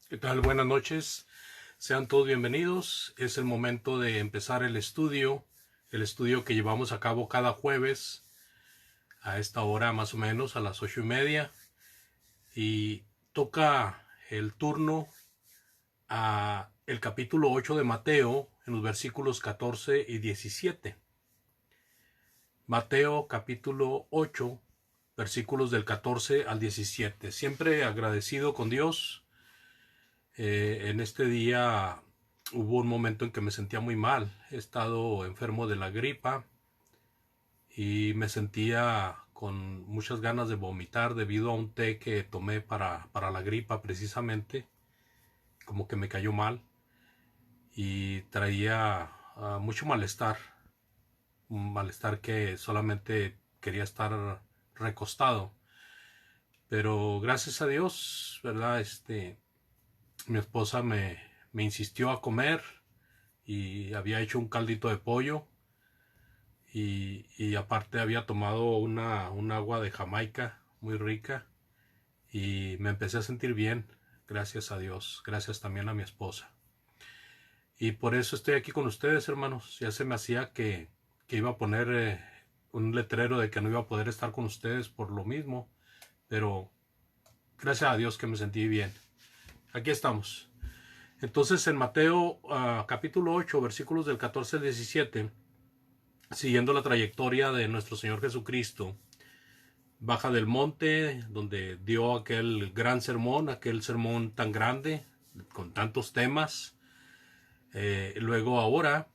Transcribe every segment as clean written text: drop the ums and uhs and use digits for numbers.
¿Qué tal? Buenas noches. Sean todos bienvenidos. Es el momento de empezar el estudio que llevamos a cabo cada jueves a esta hora más o menos, a las 8:30. Y toca el turno a el capítulo 8 de Mateo en los versículos 14 y 17. Mateo capítulo 8, versículos del 14 al 17. Siempre agradecido con Dios. En este día hubo un momento en que me sentía muy mal. He estado enfermo de la gripa y me sentía con muchas ganas de vomitar debido a un té que tomé para la gripa precisamente. Como que me cayó mal y traía mucho malestar. Un malestar que solamente quería estar recostado. Pero gracias a Dios, ¿verdad? Mi esposa me insistió a comer y había hecho un caldito de pollo y aparte había tomado un agua de Jamaica muy rica y me empecé a sentir bien, gracias a Dios, gracias también a mi esposa. Y por eso estoy aquí con ustedes, hermanos. Ya se me hacía que iba a poner un letrero de que no iba a poder estar con ustedes por lo mismo, pero gracias a Dios que me sentí bien. Aquí estamos. Entonces en Mateo capítulo 8, versículos del 14 al 17, siguiendo la trayectoria de nuestro Señor Jesucristo, baja del monte donde dio aquel gran sermón, aquel sermón tan grande, con tantos temas. Luego ahora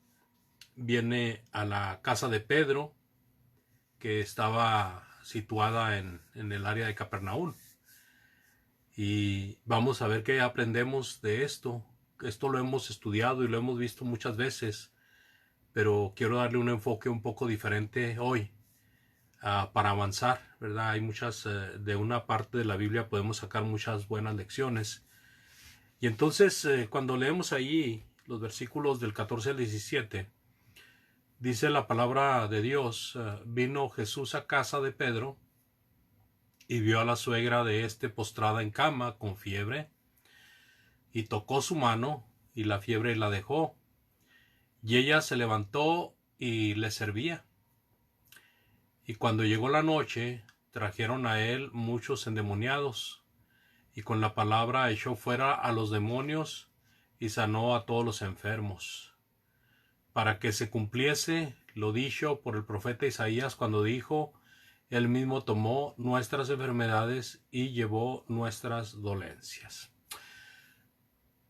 viene a la casa de Pedro, que estaba situada en el área de Capernaum. Y vamos a ver qué aprendemos de esto. Esto lo hemos estudiado y lo hemos visto muchas veces, pero quiero darle un enfoque un poco diferente hoy para avanzar, ¿verdad? Hay muchas, de una parte de la Biblia podemos sacar muchas buenas lecciones. Y entonces, cuando leemos ahí los versículos del 14 al 17, dice la palabra de Dios, vino Jesús a casa de Pedro y vio a la suegra de postrada en cama con fiebre, y tocó su mano, y la fiebre la dejó, y ella se levantó y le servía. Y cuando llegó la noche, trajeron a él muchos endemoniados, y con la palabra echó fuera a los demonios, y sanó a todos los enfermos, para que se cumpliese lo dicho por el profeta Isaías cuando dijo: Él mismo tomó nuestras enfermedades y llevó nuestras dolencias.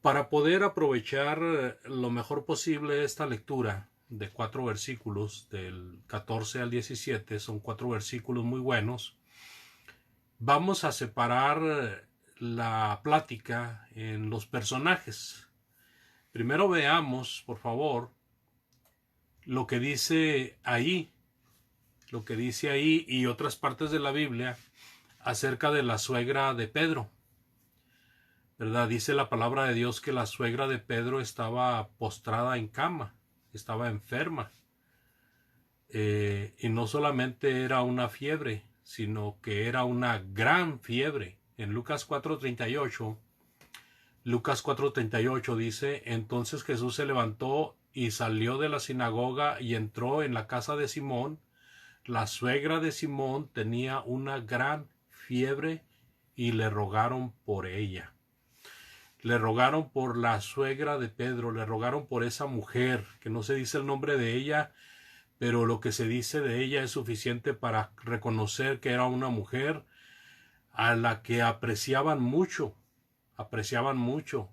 Para poder aprovechar lo mejor posible esta lectura de 4 versículos, del 14 al 17, son 4 versículos muy buenos, vamos a separar la plática en los personajes. Primero veamos, por favor, lo que dice ahí, y otras partes de la Biblia acerca de la suegra de Pedro, ¿verdad? Dice la palabra de Dios que la suegra de Pedro estaba postrada en cama, estaba enferma. Y no solamente era una fiebre, sino que era una gran fiebre. En Lucas 4:38 dice: Entonces Jesús se levantó y salió de la sinagoga y entró en la casa de Simón. La suegra de Simón tenía una gran fiebre y le rogaron por ella. Le rogaron por la suegra de Pedro, le rogaron por esa mujer, que no se dice el nombre de ella, pero lo que se dice de ella es suficiente para reconocer que era una mujer a la que apreciaban mucho, apreciaban mucho.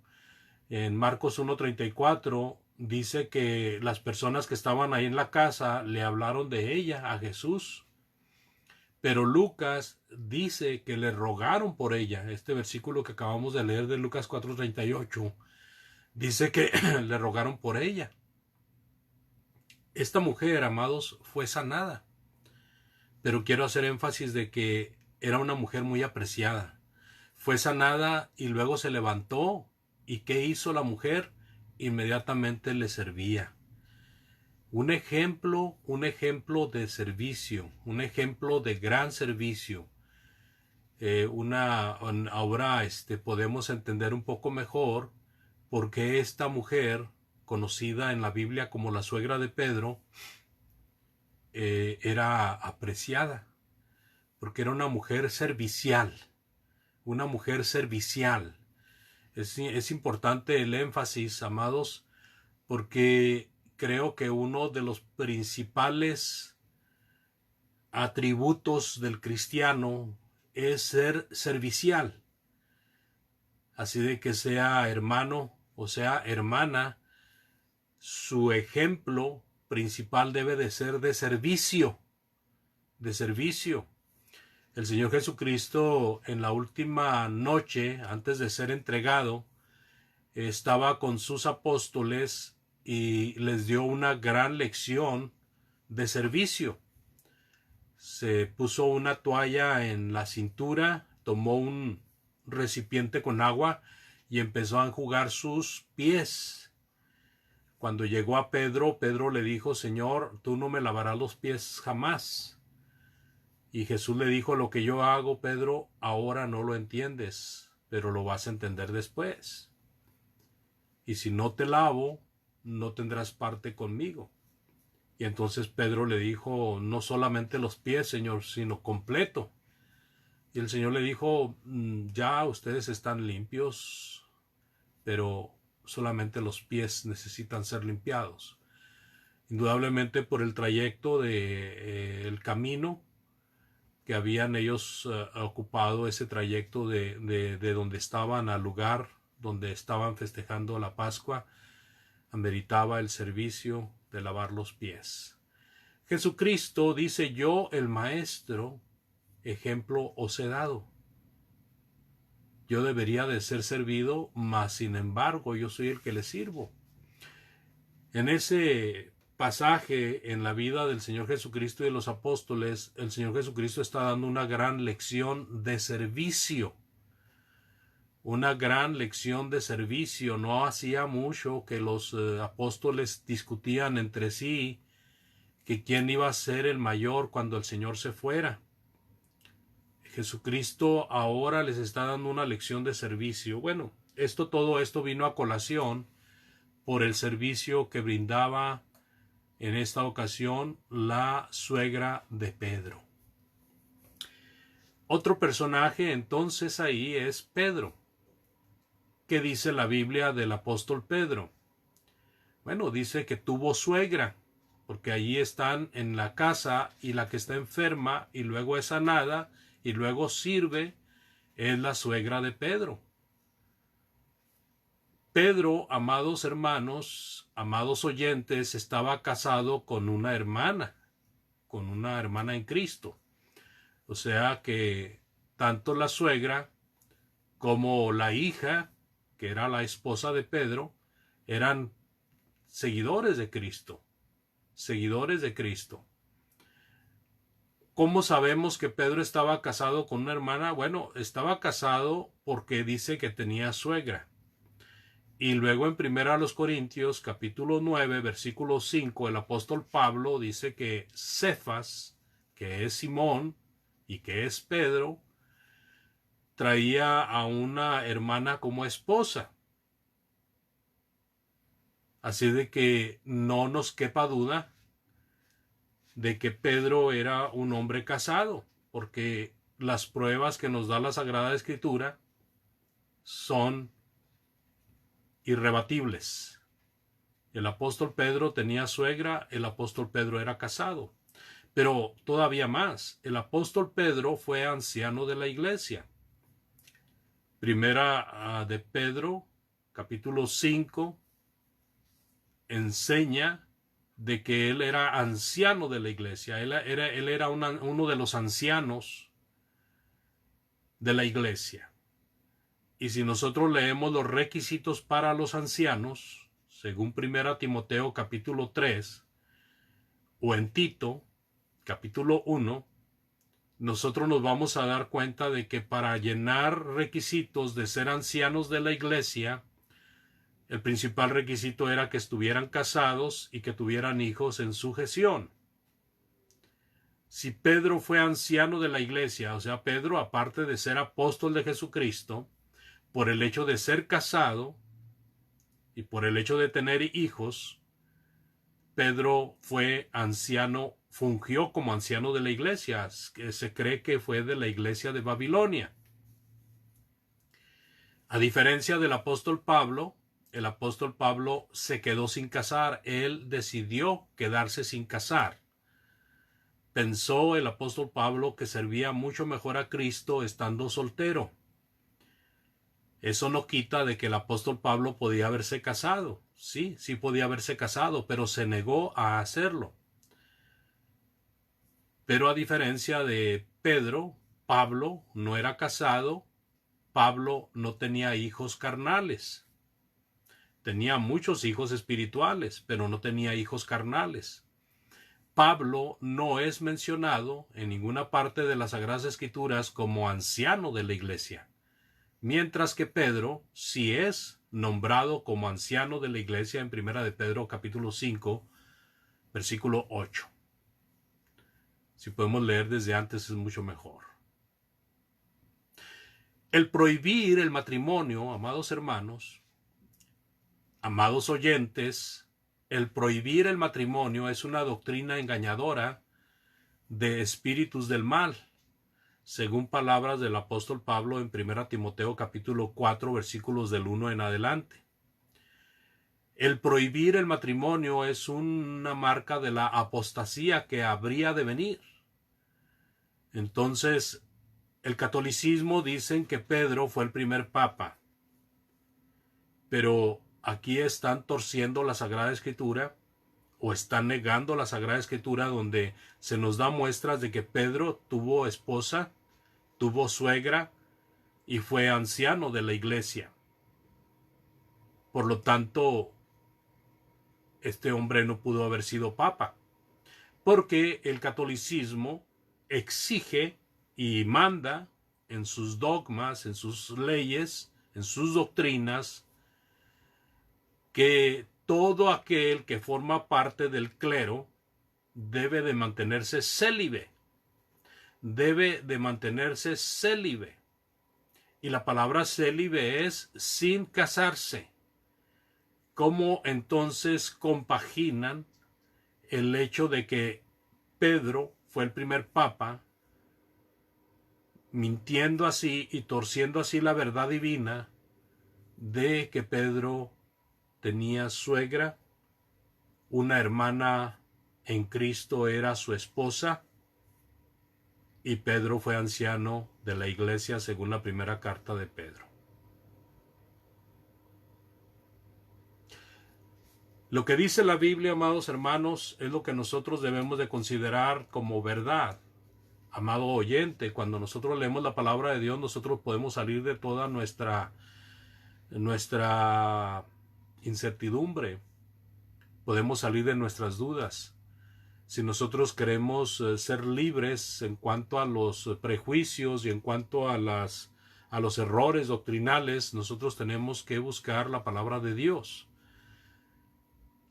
En Marcos 1:34 dice que las personas que estaban ahí en la casa le hablaron de ella a Jesús. Pero Lucas dice que le rogaron por ella. Este versículo que acabamos de leer de Lucas 4:38 dice que le rogaron por ella. Esta mujer, amados, fue sanada. Pero quiero hacer énfasis de que era una mujer muy apreciada. Fue sanada y luego se levantó. ¿Y qué hizo la mujer? Inmediatamente le servía. Un ejemplo de servicio, un ejemplo de gran servicio. ahora podemos entender un poco mejor por qué esta mujer, conocida en la Biblia como la suegra de Pedro, era apreciada, porque era una mujer servicial, una mujer servicial. Es importante el énfasis, amados, porque creo que uno de los principales atributos del cristiano es ser servicial. Así de que sea hermano o sea hermana, su ejemplo principal debe de ser de servicio, de servicio. El Señor Jesucristo, en la última noche, antes de ser entregado, estaba con sus apóstoles y les dio una gran lección de servicio. Se puso una toalla en la cintura, tomó un recipiente con agua y empezó a enjugar sus pies. Cuando llegó a Pedro, Pedro le dijo: Señor, tú no me lavarás los pies jamás. Y Jesús le dijo: lo que yo hago, Pedro, ahora no lo entiendes, pero lo vas a entender después. Y si no te lavo, no tendrás parte conmigo. Y entonces Pedro le dijo: no solamente los pies, Señor, sino completo. Y el Señor le dijo: ya ustedes están limpios, pero solamente los pies necesitan ser limpiados. Indudablemente por el trayecto el camino que habían ellos ocupado, ese trayecto de donde estaban al lugar donde estaban festejando la Pascua, ameritaba el servicio de lavar los pies. Jesucristo dice: yo, el Maestro, ejemplo os he dado. Yo debería de ser servido, mas sin embargo yo soy el que le sirvo. En ese pasaje en la vida del Señor Jesucristo y de los apóstoles, el Señor Jesucristo está dando una gran lección de servicio. Una gran lección de servicio. No hacía mucho que los apóstoles discutían entre sí que quién iba a ser el mayor cuando el Señor se fuera. Jesucristo ahora les está dando una lección de servicio. Bueno, todo esto vino a colación por el servicio que brindaba en esta ocasión la suegra de Pedro. Otro personaje entonces ahí es Pedro. ¿Qué dice la Biblia del apóstol Pedro? Bueno, dice que tuvo suegra, porque allí están en la casa y la que está enferma y luego es sanada y luego sirve, es la suegra de Pedro. Pedro, amados hermanos, amados oyentes, estaba casado con una hermana en Cristo. O sea que tanto la suegra como la hija, que era la esposa de Pedro, eran seguidores de Cristo. Seguidores de Cristo. ¿Cómo sabemos que Pedro estaba casado con una hermana? Bueno, estaba casado porque dice que tenía suegra. Y luego en 1 Corintios capítulo 9 versículo 5 el apóstol Pablo dice que Cefas, que es Simón y que es Pedro, traía a una hermana como esposa. Así de que no nos quepa duda de que Pedro era un hombre casado, porque las pruebas que nos da la Sagrada Escritura son irrebatibles. El apóstol Pedro tenía suegra, el apóstol Pedro era casado. Pero todavía más, el apóstol Pedro fue anciano de la iglesia. Primera de Pedro, capítulo 5, enseña de que él era anciano de la iglesia. Él era uno de los ancianos de la iglesia. Y si nosotros leemos los requisitos para los ancianos, según 1 Timoteo capítulo 3, o en Tito capítulo 1, nosotros nos vamos a dar cuenta de que para llenar requisitos de ser ancianos de la iglesia, el principal requisito era que estuvieran casados y que tuvieran hijos en sujeción. si Pedro fue anciano de la iglesia, o sea, Pedro, aparte de ser apóstol de Jesucristo, por el hecho de ser casado y por el hecho de tener hijos, Pedro fue anciano, fungió como anciano de la iglesia, que se cree que fue de la iglesia de Babilonia. A diferencia del apóstol Pablo, el apóstol Pablo se quedó sin casar, él decidió quedarse sin casar. Pensó el apóstol Pablo que servía mucho mejor a Cristo estando soltero. Eso no quita de que el apóstol Pablo podía haberse casado. Sí podía haberse casado, pero se negó a hacerlo. Pero a diferencia de Pedro, Pablo no era casado, Pablo no tenía hijos carnales. Tenía muchos hijos espirituales, pero no tenía hijos carnales. Pablo no es mencionado en ninguna parte de las Sagradas Escrituras como anciano de la iglesia, mientras que Pedro sí es nombrado como anciano de la iglesia en 1 de Pedro capítulo 5, versículo 8. Si podemos leer desde antes es mucho mejor. El prohibir el matrimonio, amados hermanos, amados oyentes, el prohibir el matrimonio es una doctrina engañadora de espíritus del mal, según palabras del apóstol Pablo en 1 Timoteo capítulo 4 versículos del 1 en adelante. El prohibir el matrimonio es una marca de la apostasía que habría de venir. Entonces, el catolicismo dicen que Pedro fue el primer papa, pero aquí están torciendo la Sagrada Escritura o están negando la Sagrada Escritura, donde se nos da muestras de que Pedro tuvo esposa, tuvo suegra y fue anciano de la iglesia. Por lo tanto, este hombre no pudo haber sido papa, porque el catolicismo exige y manda en sus dogmas, en sus leyes, en sus doctrinas, que todo aquel que forma parte del clero debe de mantenerse célibe. Debe de mantenerse célibe. Y la palabra célibe es sin casarse. ¿Cómo entonces compaginan el hecho de que Pedro fue el primer papa, mintiendo así y torciendo así la verdad divina de que Pedro tenía suegra, una hermana en Cristo era su esposa, y Pedro fue anciano de la iglesia según la primera carta de Pedro? Lo que dice la Biblia, amados hermanos, es lo que nosotros debemos de considerar como verdad. Amado oyente, cuando nosotros leemos la palabra de Dios, nosotros podemos salir de toda nuestra incertidumbre. Podemos salir de nuestras dudas. Si nosotros queremos ser libres en cuanto a los prejuicios y en cuanto a los errores doctrinales, nosotros tenemos que buscar la palabra de Dios.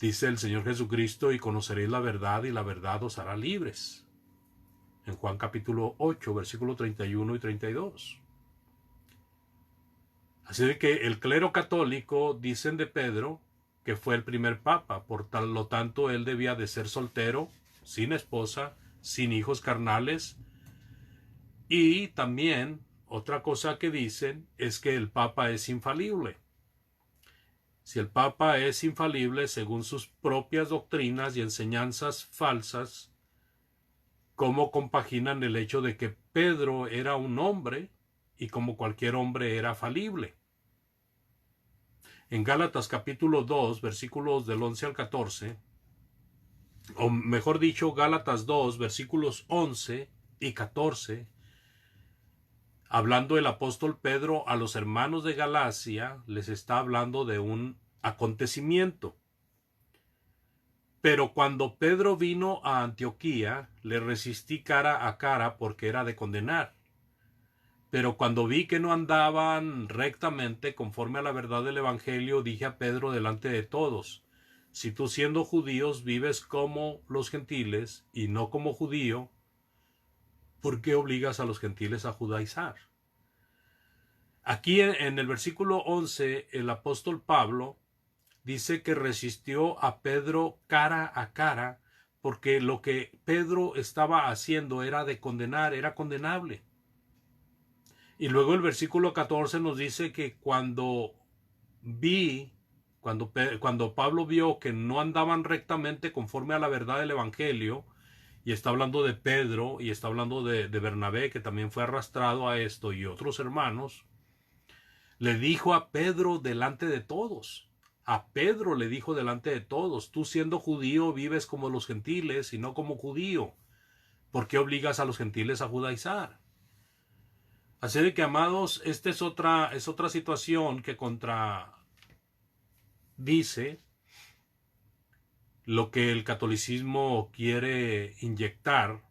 Dice el Señor Jesucristo: y conoceréis la verdad, y la verdad os hará libres. En Juan capítulo 8, versículos 31 y 32. Así de que el clero católico dicen de Pedro que fue el primer papa, por lo tanto él debía de ser soltero, sin esposa, sin hijos carnales. Y también otra cosa que dicen es que el papa es infalible. Si el papa es infalible según sus propias doctrinas y enseñanzas falsas, ¿cómo compaginan el hecho de que Pedro era un hombre y como cualquier hombre era falible? En Gálatas capítulo 2, versículos del 11 al 14, o mejor dicho, Gálatas 2, versículos 11 y 14, hablando el apóstol Pedro a los hermanos de Galacia, les está hablando de un acontecimiento. Pero cuando Pedro vino a Antioquía, le resistí cara a cara porque era de condenar. Pero cuando vi que no andaban rectamente conforme a la verdad del Evangelio, dije a Pedro delante de todos: si tú, siendo judíos, vives como los gentiles y no como judío, ¿por qué obligas a los gentiles a judaizar? Aquí en el versículo 11, el apóstol Pablo dice que resistió a Pedro cara a cara, porque lo que Pedro estaba haciendo era de condenar, era condenable. Y luego el versículo 14 nos dice que cuando Pablo vio que no andaban rectamente conforme a la verdad del Evangelio, y está hablando de Pedro, y está hablando de Bernabé, que también fue arrastrado a esto, y otros hermanos, le dijo a Pedro delante de todos. A Pedro le dijo delante de todos: tú siendo judío vives como los gentiles y no como judío. ¿Por qué obligas a los gentiles a judaizar? Así de que, amados, esta es otra situación que contradice lo que el catolicismo quiere inyectar,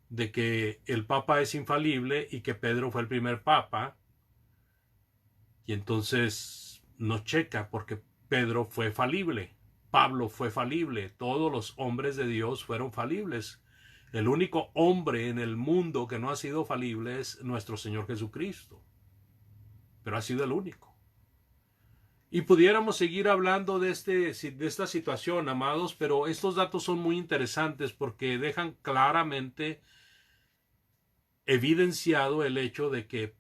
de que el Papa es infalible y que Pedro fue el primer Papa, y entonces no checa, porque Pedro fue falible, Pablo fue falible, todos los hombres de Dios fueron falibles. El único hombre en el mundo que no ha sido falible es nuestro Señor Jesucristo, pero ha sido el único. Y pudiéramos seguir hablando de esta situación, amados, pero estos datos son muy interesantes porque dejan claramente evidenciado el hecho de que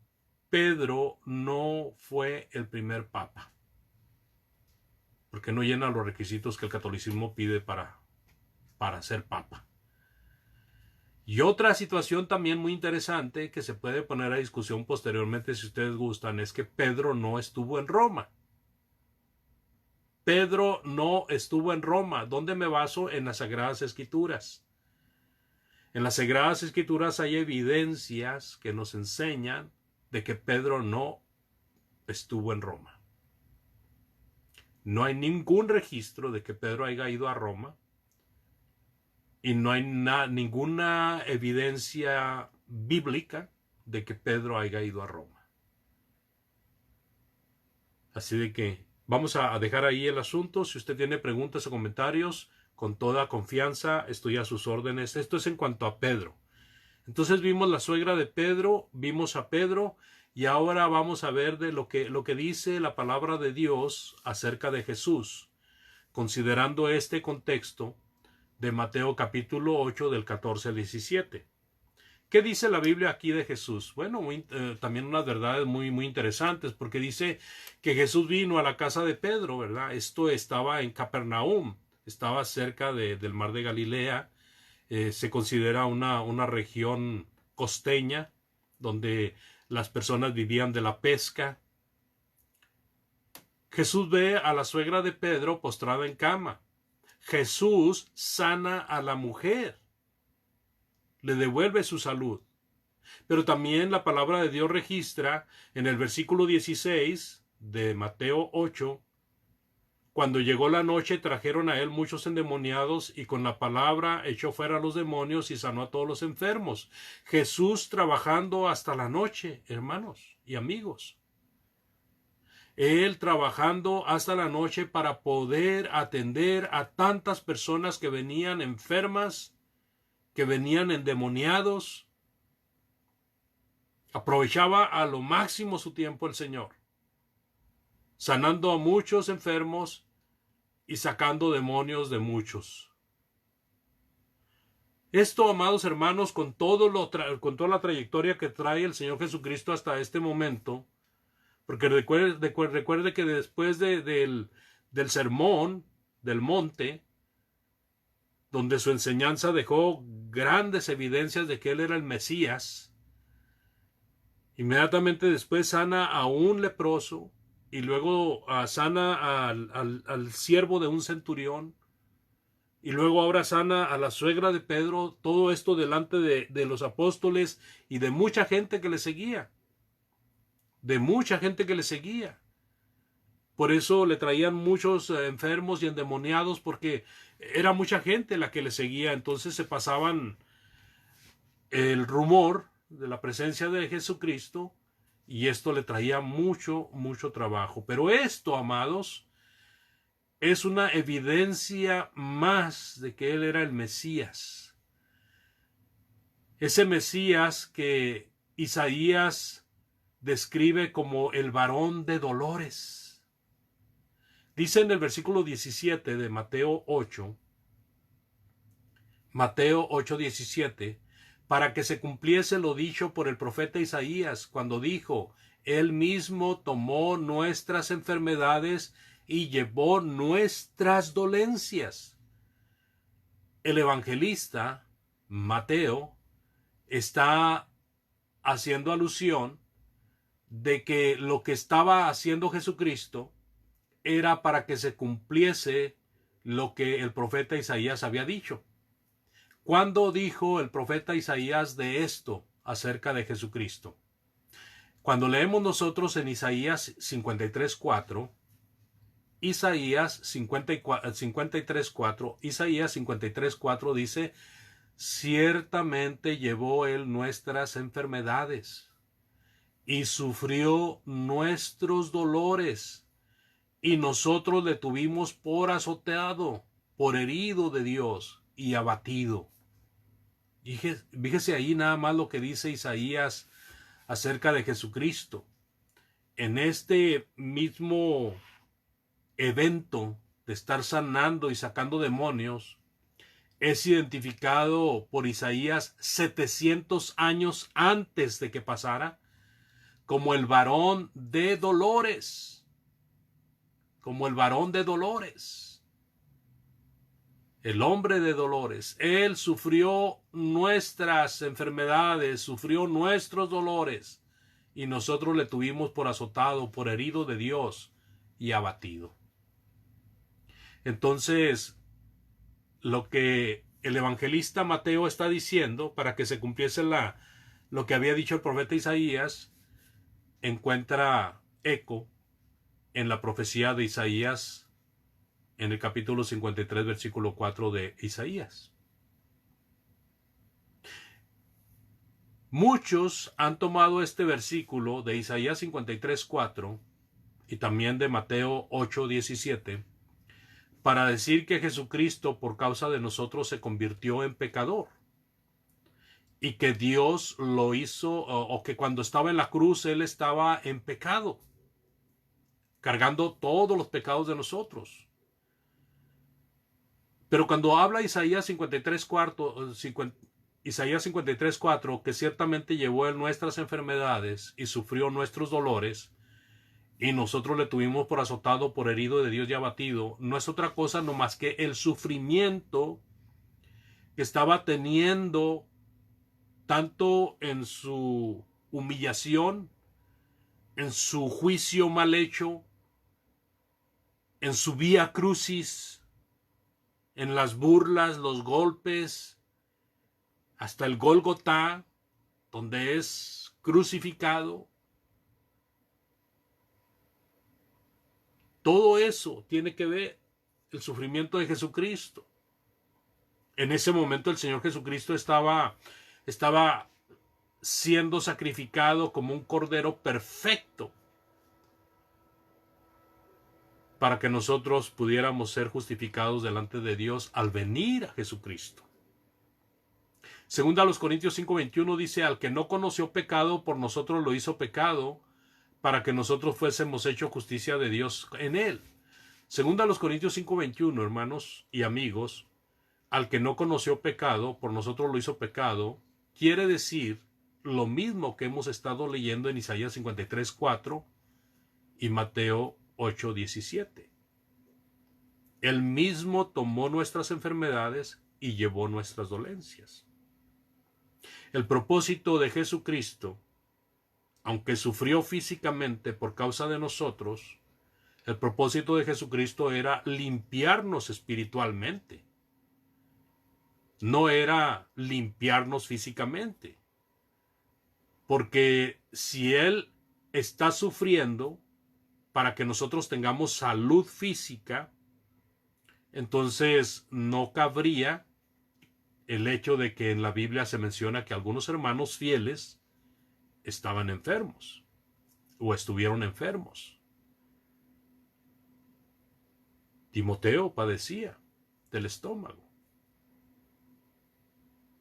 Pedro no fue el primer papa, porque no llena los requisitos que el catolicismo pide para ser papa. Y otra situación también muy interesante que se puede poner a discusión posteriormente, si ustedes gustan, es que Pedro no estuvo en Roma. Pedro no estuvo en Roma. ¿Dónde me baso? En las Sagradas Escrituras. En las Sagradas Escrituras hay evidencias que nos enseñan de que Pedro no estuvo en Roma. No hay ningún registro de que Pedro haya ido a Roma. Y no hay ninguna evidencia bíblica de que Pedro haya ido a Roma. Así de que vamos a dejar ahí el asunto. Si usted tiene preguntas o comentarios, con toda confianza estoy a sus órdenes. Esto es en cuanto a Pedro. Entonces vimos la suegra de Pedro, vimos a Pedro, y ahora vamos a ver de lo que dice la palabra de Dios acerca de Jesús, considerando este contexto de Mateo capítulo 8 del 14 al 17. ¿Qué dice la Biblia aquí de Jesús? Bueno, también unas verdades muy, muy interesantes, porque dice que Jesús vino a la casa de Pedro, ¿verdad? Esto estaba en Capernaum, estaba cerca del mar de Galilea. Se considera una región costeña donde las personas vivían de la pesca. Jesús ve a la suegra de Pedro postrada en cama. Jesús sana a la mujer, le devuelve su salud. Pero también la palabra de Dios registra en el versículo 16 de Mateo 8, cuando llegó la noche trajeron a él muchos endemoniados y con la palabra echó fuera a los demonios y sanó a todos los enfermos. Jesús trabajando hasta la noche, hermanos y amigos. Él trabajando hasta la noche para poder atender a tantas personas que venían enfermas, que venían endemoniados. Aprovechaba a lo máximo su tiempo el Señor, sanando a muchos enfermos y sacando demonios de muchos. Esto, amados hermanos, con toda la trayectoria que trae el Señor Jesucristo hasta este momento, porque recuerde que después del sermón del monte, donde su enseñanza dejó grandes evidencias de que Él era el Mesías, inmediatamente después sana a un leproso y luego sana al siervo de un centurión y luego ahora sana a la suegra de Pedro. Todo esto delante de los apóstoles y de mucha gente que le seguía. Por eso le traían muchos enfermos y endemoniados, porque era mucha gente la que le seguía. Entonces se pasaban el rumor de la presencia de Jesucristo y esto le traía mucho, mucho trabajo. Pero esto, amados, es una evidencia más de que Él era el Mesías. Ese Mesías que Isaías describe como el varón de dolores. Dice en el versículo 17 de Mateo 8:17, para que se cumpliese lo dicho por el profeta Isaías, cuando dijo: Él mismo tomó nuestras enfermedades y llevó nuestras dolencias. El evangelista Mateo está haciendo alusión de que lo que estaba haciendo Jesucristo era para que se cumpliese lo que el profeta Isaías había dicho. ¿Cuándo dijo el profeta Isaías de esto acerca de Jesucristo? Cuando leemos nosotros en Isaías 53:4, Isaías 53:4 dice: ciertamente llevó él nuestras enfermedades y sufrió nuestros dolores, y nosotros le tuvimos por azoteado, por herido de Dios y abatido. Fíjese ahí nada más lo que dice Isaías acerca de Jesucristo. En este mismo evento de estar sanando y sacando demonios, es identificado por Isaías 700 años antes de que pasara como el varón de dolores. Como el varón de dolores. El hombre de dolores. Él sufrió nuestras enfermedades, sufrió nuestros dolores, y nosotros le tuvimos por azotado, por herido de Dios y abatido. Entonces, lo que el evangelista Mateo está diciendo, para que se cumpliese lo que había dicho el profeta Isaías, encuentra eco en la profecía de Isaías en el capítulo 53, versículo 4 de Isaías. Muchos han tomado este versículo de Isaías 53:4 y también de Mateo 8:17 para decir que Jesucristo por causa de nosotros se convirtió en pecador y que Dios lo hizo, o que cuando estaba en la cruz Él estaba en pecado, cargando todos los pecados de nosotros. Pero cuando habla Isaías 53:4, que ciertamente llevó Él nuestras enfermedades y sufrió nuestros dolores, y nosotros le tuvimos por azotado, por herido de Dios y abatido, no es otra cosa no más que el sufrimiento que estaba teniendo tanto en su humillación, en su juicio mal hecho, en su vía crucis, en las burlas, los golpes, hasta el Gólgota, donde es crucificado. Todo eso tiene que ver el sufrimiento de Jesucristo. En ese momento el Señor Jesucristo estaba siendo sacrificado como un cordero perfecto para que nosotros pudiéramos ser justificados delante de Dios al venir a Jesucristo. Segunda a los Corintios 5:21 dice: al que no conoció pecado, por nosotros lo hizo pecado, para que nosotros fuésemos hechos justicia de Dios en él. Segunda a los Corintios 5:21, hermanos y amigos, al que no conoció pecado, por nosotros lo hizo pecado, quiere decir lo mismo que hemos estado leyendo en Isaías 53:4 y Mateo 8:17. Él mismo tomó nuestras enfermedades y llevó nuestras dolencias. El propósito de Jesucristo, aunque sufrió físicamente por causa de nosotros, el propósito de Jesucristo era limpiarnos espiritualmente. No era limpiarnos físicamente. Porque si Él está sufriendo para que nosotros tengamos salud física, entonces no cabría el hecho de que en la Biblia se menciona que algunos hermanos fieles estaban enfermos o estuvieron enfermos. Timoteo padecía del estómago.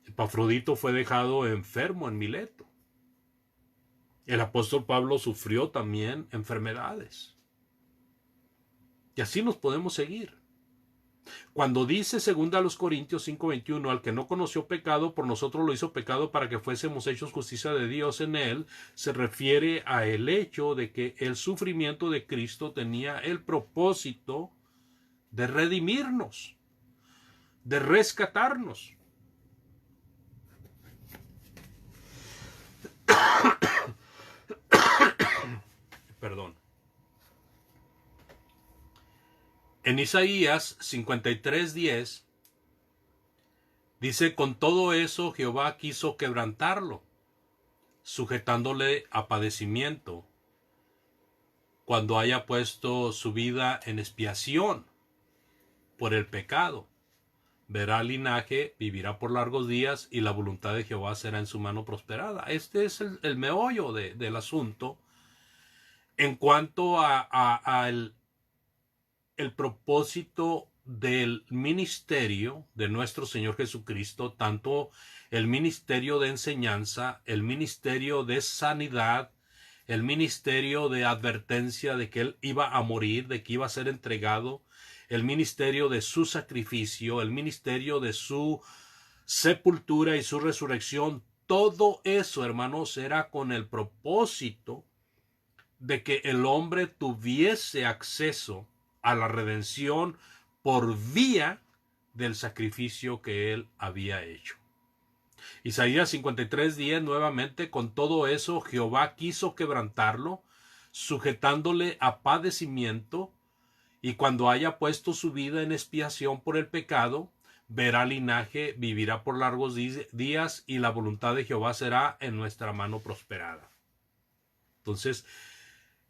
Epafrodito fue dejado enfermo en Mileto. El apóstol Pablo sufrió también enfermedades. Y así nos podemos seguir. Cuando dice 2 Corintios 5:21, al que no conoció pecado, por nosotros lo hizo pecado para que fuésemos hechos justicia de Dios en él, se refiere a el hecho de que el sufrimiento de Cristo tenía el propósito de redimirnos, de rescatarnos. Perdón. En Isaías 53:10 dice, con todo eso Jehová quiso quebrantarlo, sujetándole a padecimiento, cuando haya puesto su vida en expiación por el pecado. Verá linaje, vivirá por largos días, y la voluntad de Jehová será en su mano prosperada. Este es el meollo del asunto en cuanto a el propósito del ministerio de nuestro Señor Jesucristo, tanto el ministerio de enseñanza, el ministerio de sanidad, el ministerio de advertencia de que Él iba a morir, de que iba a ser entregado, el ministerio de su sacrificio, el ministerio de su sepultura y su resurrección. Todo eso, hermanos, era con el propósito de que el hombre tuviese acceso a la redención por vía del sacrificio que él había hecho. Isaías 53:10 nuevamente, con todo eso Jehová quiso quebrantarlo, sujetándole a padecimiento, y cuando haya puesto su vida en expiación por el pecado, verá linaje, vivirá por largos días, y la voluntad de Jehová será en nuestra mano prosperada. Entonces,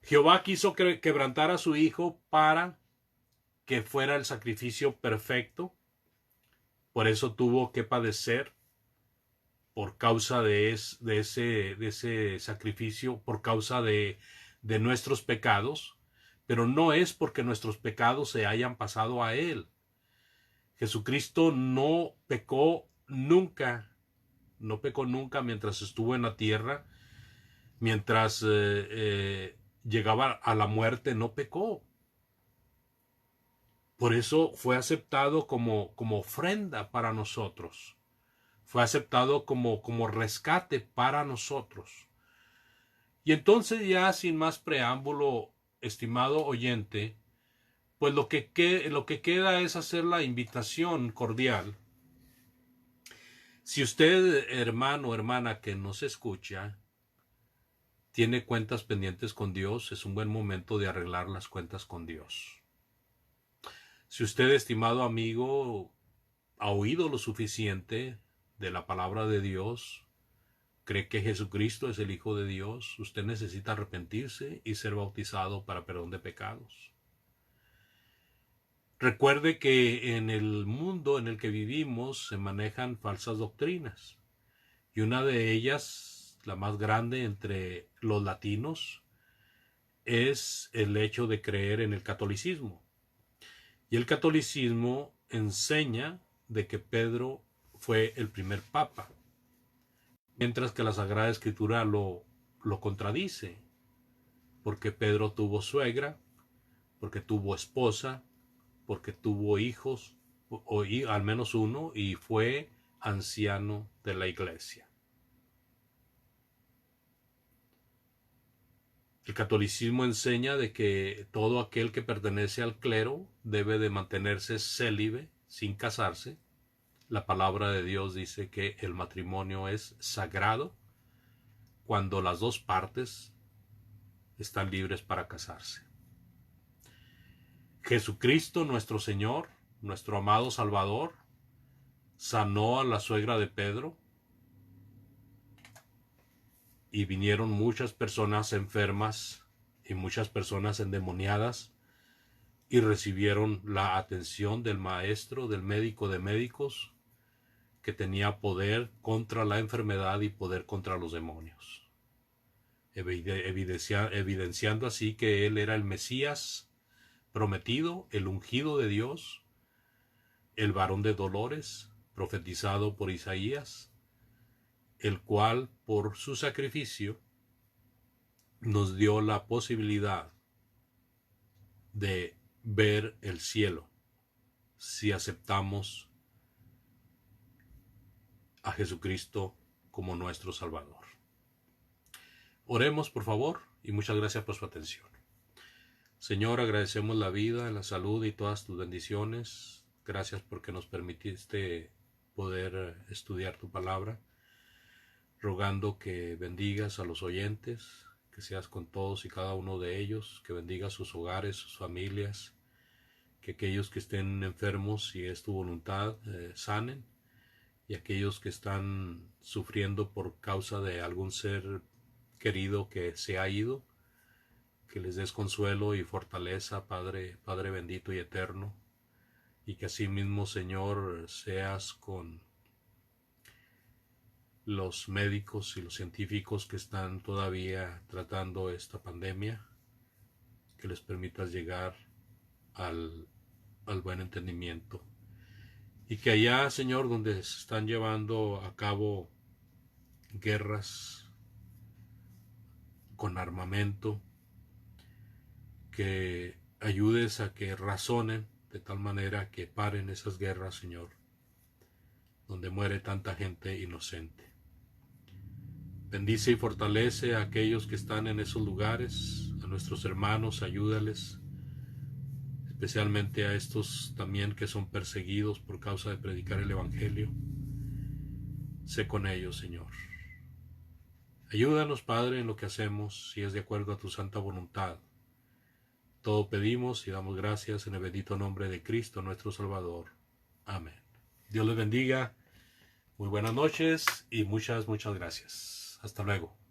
Jehová quiso quebrantar a su Hijo para que fuera el sacrificio perfecto. Por eso tuvo que padecer por causa de ese sacrificio, por causa de nuestros pecados, pero no es porque nuestros pecados se hayan pasado a Él. Jesucristo no pecó nunca mientras estuvo en la tierra, mientras llegaba a la muerte, no pecó. Por eso fue aceptado como ofrenda para nosotros. Fue aceptado como rescate para nosotros. Y entonces, ya sin más preámbulo, estimado oyente, pues lo que queda es hacer la invitación cordial. Si usted, hermano o hermana que nos escucha, tiene cuentas pendientes con Dios, es un buen momento de arreglar las cuentas con Dios. Si usted, estimado amigo, ha oído lo suficiente de la palabra de Dios, cree que Jesucristo es el Hijo de Dios, usted necesita arrepentirse y ser bautizado para perdón de pecados. Recuerde que en el mundo en el que vivimos se manejan falsas doctrinas, y una de ellas, la más grande entre los latinos, es el hecho de creer en el catolicismo. Y el catolicismo enseña de que Pedro fue el primer papa, mientras que la Sagrada Escritura lo contradice, porque Pedro tuvo suegra, porque tuvo esposa, porque tuvo hijos, o al menos uno, y fue anciano de la iglesia. El catolicismo enseña de que todo aquel que pertenece al clero debe de mantenerse célibe, sin casarse. La palabra de Dios dice que el matrimonio es sagrado cuando las dos partes están libres para casarse. Jesucristo, nuestro Señor, nuestro amado Salvador, sanó a la suegra de Pedro, y vinieron muchas personas enfermas y muchas personas endemoniadas, y recibieron la atención del maestro, del médico de médicos, que tenía poder contra la enfermedad y poder contra los demonios, evidenciando así que él era el Mesías prometido, el ungido de Dios, el varón de dolores, profetizado por Isaías, el cual por su sacrificio nos dio la posibilidad de ver el cielo si aceptamos a Jesucristo como nuestro Salvador. Oremos, por favor, y muchas gracias por su atención. Señor, agradecemos la vida, la salud y todas tus bendiciones. Gracias porque nos permitiste poder estudiar tu palabra, rogando que bendigas a los oyentes, que seas con todos y cada uno de ellos, que bendigas sus hogares, sus familias, que aquellos que estén enfermos, si es tu voluntad, sanen, y aquellos que están sufriendo por causa de algún ser querido que se ha ido, que les des consuelo y fortaleza, Padre bendito y eterno, y que asimismo, Señor, seas con los médicos y los científicos que están todavía tratando esta pandemia, que les permitas llegar al buen entendimiento. Y que allá, Señor, donde se están llevando a cabo guerras con armamento, que ayudes a que razonen de tal manera que paren esas guerras, Señor, donde muere tanta gente inocente. Bendice y fortalece a aquellos que están en esos lugares, a nuestros hermanos, ayúdales, especialmente a estos también que son perseguidos por causa de predicar el Evangelio. Sé con ellos, Señor. Ayúdanos, Padre, en lo que hacemos, si es de acuerdo a tu santa voluntad. Todo pedimos y damos gracias en el bendito nombre de Cristo, nuestro Salvador. Amén. Dios les bendiga. Muy buenas noches y muchas gracias. Hasta luego.